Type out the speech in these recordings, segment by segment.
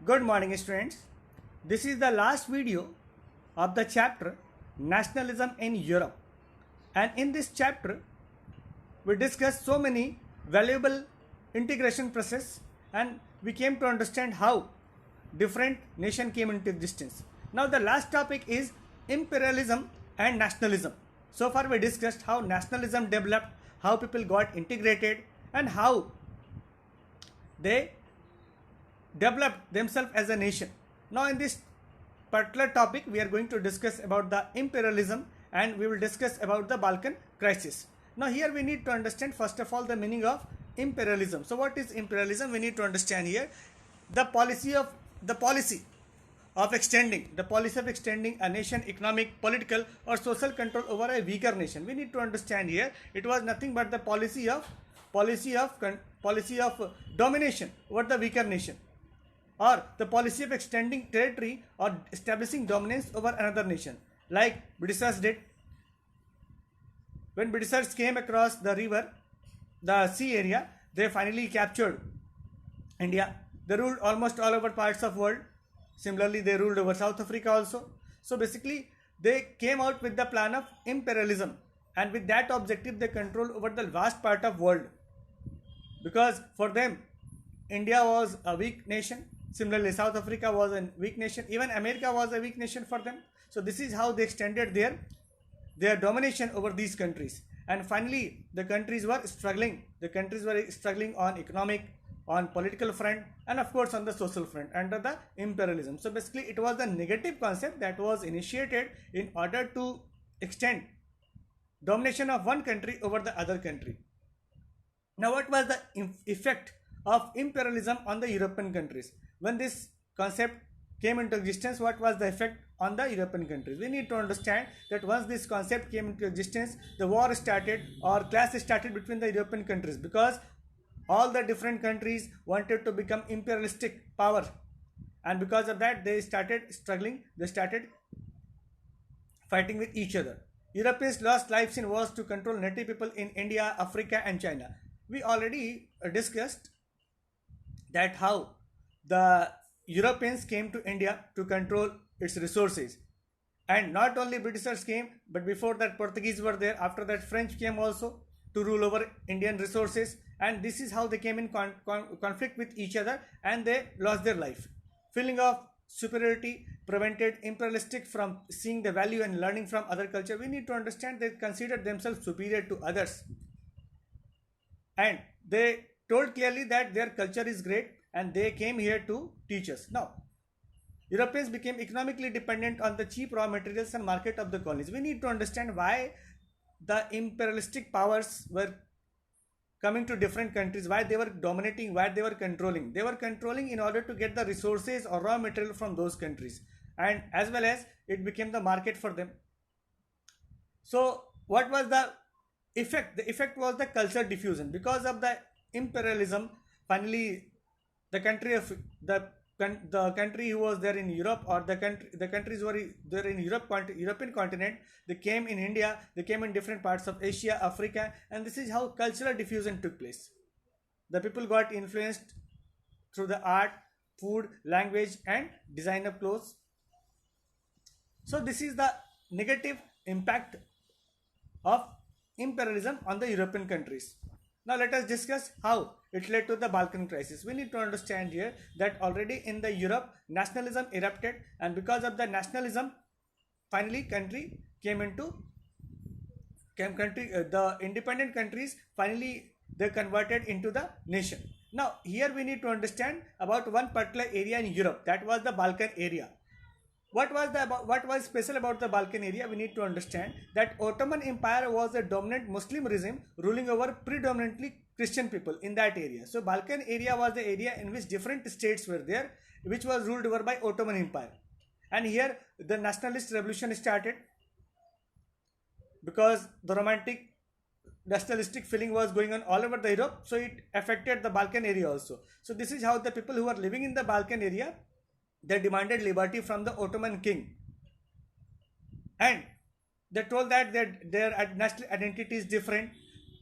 Good morning, students. This is the last video of the chapter Nationalism in Europe. And in this chapter, we discussed so many valuable integration process and we came to understand how different nation came into existence. Now the last topic is imperialism and nationalism. So far we discussed how nationalism developed, how people got integrated and how they developed themselves as a nation. Now in this particular topic we are going to discuss about the imperialism and we will discuss about the Balkan crisis. Now here we need to understand first of all the meaning of imperialism. So what is imperialism? We need to understand here the policy of extending a nation economic, political or social control over a weaker nation. We need to understand here it was nothing but the policy of domination over the weaker nation, or the policy of extending territory or establishing dominance over another nation, like Britishers did. When Britishers came across the river, the sea area, they finally captured India. They ruled almost all over parts of world. Similarly, they ruled over South Africa also. So basically, they came out with the plan of imperialism, and with that objective, they control over the vast part of world. Because for them, India was a weak nation. Similarly, South Africa was a weak nation. Even America was a weak nation for them. So this is how they extended their domination over these countries. And finally, the countries were struggling. The countries were struggling on economic, on political front, and of course on the social front under the imperialism. So basically, it was the negative concept that was initiated in order to extend domination of one country over the other country. Now, what was the effect of imperialism on the European countries? When this concept came into existence, what was the effect on the European countries? We need to understand that once this concept came into existence, the war started or clash started between the European countries, because all the different countries wanted to become imperialistic power, and because of that they started struggling, they started fighting with each other. Europeans lost lives in wars to control native people in India, Africa and China. We already discussed that how the Europeans came to India to control its resources, and not only Britishers came, but before that Portuguese were there. After that French came also to rule over Indian resources, and this is how they came in conflict with each other, and they lost their life. Feeling of superiority prevented imperialistic from seeing the value and learning from other culture. We need to understand they considered themselves superior to others, and they told clearly that their culture is great and they came here to teach us. Now, Europeans became economically dependent on the cheap raw materials and market of the colonies. We need to understand why the imperialistic powers were coming to different countries, why they were dominating, why they were controlling. They were controlling in order to get the resources or raw material from those countries, and as well as it became the market for them. So what was the effect? The effect was the culture diffusion. Because of the imperialism, finally the country of the country who was there in Europe, or the countries were there in European continent, they came in India, they came in different parts of Asia, Africa, and this is how cultural diffusion took place. The people got influenced through the art, food, language and design of clothes. So this is the negative impact of imperialism on the European countries. Now let us discuss how it led to the Balkan crisis. We need to understand here that already in the Europe, nationalism erupted, and because of the nationalism, finally the independent countries finally they converted into the nation. Now here we need to understand about one particular area in Europe, that was the Balkan area. What was special about the Balkan area? We need to understand that Ottoman Empire was a dominant Muslim regime ruling over predominantly Christian people in that area. So Balkan area was the area in which different states were there, which was ruled over by Ottoman Empire. And here the nationalist revolution started, because the romantic nationalistic feeling was going on all over the Europe, so it affected the Balkan area also. So this is how the people who are living in the Balkan area, they demanded liberty from the Ottoman king, and they told that their national identity is different,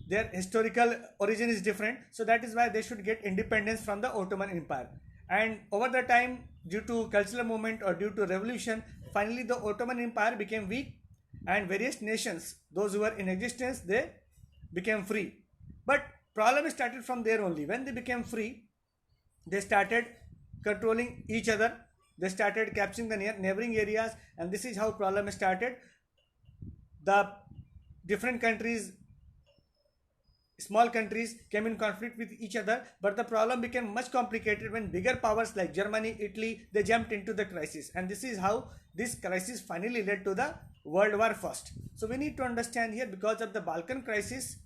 their historical origin is different, so that is why they should get independence from the Ottoman Empire. And over the time, due to cultural movement or due to revolution, finally the Ottoman Empire became weak, and various nations, those who were in existence, they became free. But problem started from there only. When they became free, they started controlling each other. They started capturing the neighboring areas, and this is how problem started. The different countries, small countries, came in conflict with each other, but the problem became much complicated when bigger powers like Germany, Italy, they jumped into the crisis, and this is how this crisis finally led to the World War First. So we need to understand here, because of the Balkan crisis,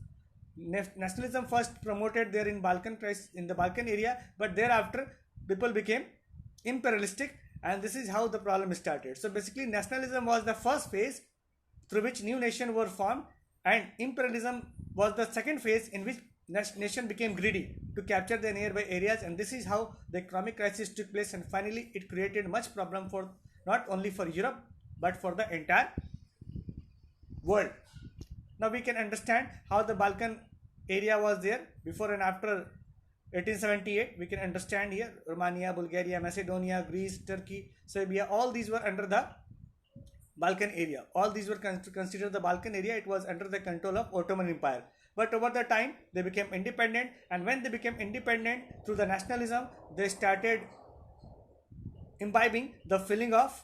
nationalism first promoted there in Balkan crisis, in the Balkan area, but thereafter people became imperialistic, and this is how the problem started. So basically nationalism was the first phase through which new nations were formed, and imperialism was the second phase in which nation became greedy to capture the nearby areas, and this is how the economic crisis took place, and finally it created much problem for not only for Europe but for the entire world. Now we can understand how the Balkan area was there before and after 1878. We can understand here Romania, Bulgaria, Macedonia, Greece, Turkey, Serbia, all these were under the Balkan area. All these were considered the Balkan area. It was under the control of Ottoman Empire. But over the time, they became independent, and when they became independent through the nationalism, they started imbibing the feeling of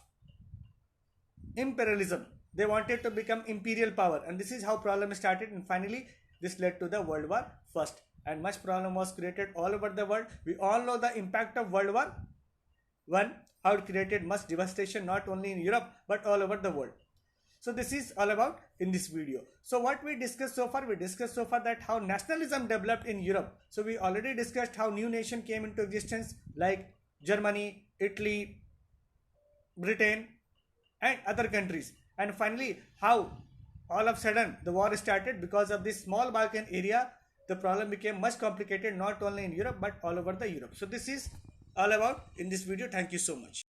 imperialism. They wanted to become imperial power, and this is how problem started, and finally this led to the World War First, and much problem was created all over the world. We all know the impact of World War One, how it created much devastation not only in Europe but all over the world. So this is all about in this video. So what we discussed so far, that how nationalism developed in Europe. So we already discussed how new nation came into existence like Germany, Italy, Britain and other countries, and finally how all of a sudden the war started. Because of this small Balkan area, the problem became much complicated not only in Europe but all over the Europe. So this is all about in this video. Thank you so much.